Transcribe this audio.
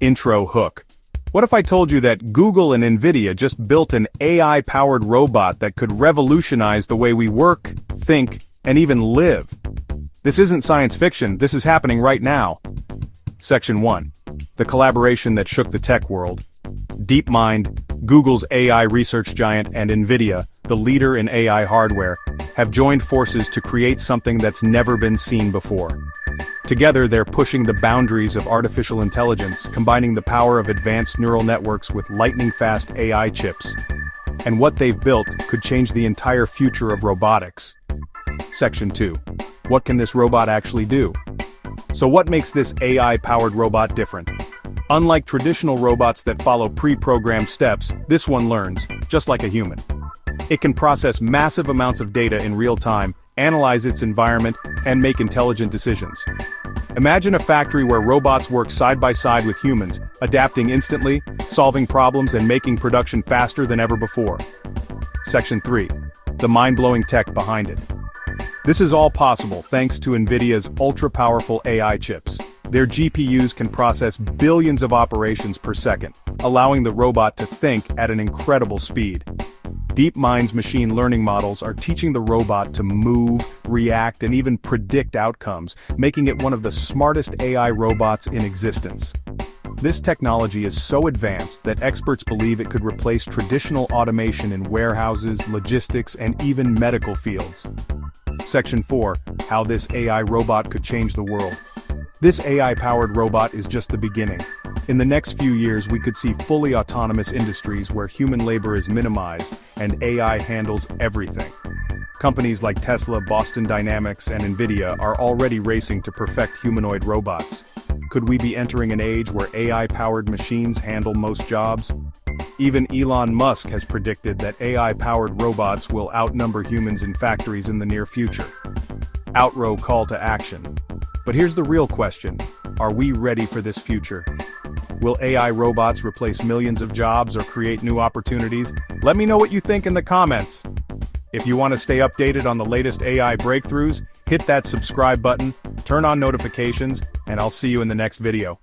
Intro hook. What if I told you that Google and NVIDIA just built an AI-powered robot that could revolutionize the way we work, think, and even live? This isn't science fiction, this is happening right now. Section 1. The collaboration that shook the tech world. DeepMind, Google's AI research giant, and NVIDIA, the leader in AI hardware, have joined forces to create something that's never been seen before. Together, they're pushing the boundaries of artificial intelligence, combining the power of advanced neural networks with lightning-fast AI chips. And what they've built could change the entire future of robotics. Section 2. What can this robot actually do? So what makes this AI-powered robot different? Unlike traditional robots that follow pre-programmed steps, this one learns, just like a human. It can process massive amounts of data in real time, analyze its environment, and make intelligent decisions. Imagine a factory where robots work side by side with humans, adapting instantly, solving problems, and making production faster than ever before. Section 3. The mind-blowing tech behind it. This is all possible thanks to NVIDIA's ultra-powerful AI chips. Their GPUs can process billions of operations per second, allowing the robot to think at an incredible speed. DeepMind's machine learning models are teaching the robot to move, react, and even predict outcomes, making it one of the smartest AI robots in existence. This technology is so advanced that experts believe it could replace traditional automation in warehouses, logistics, and even medical fields. Section 4. How this AI robot could change the world. This AI-powered robot is just the beginning. In the next few years, we could see fully autonomous industries where human labor is minimized and AI handles everything. Companies like Tesla, Boston Dynamics, and NVIDIA are already racing to perfect humanoid robots. Could we be entering an age where AI-powered machines handle most jobs? Even Elon Musk has predicted that AI-powered robots will outnumber humans in factories in the near future. Outrow call to action. But here's the real question. Are we ready for this future? Will AI robots replace millions of jobs or create new opportunities? Let me know what you think in the comments. If you want to stay updated on the latest AI breakthroughs, hit that subscribe button, turn on notifications, and I'll see you in the next video.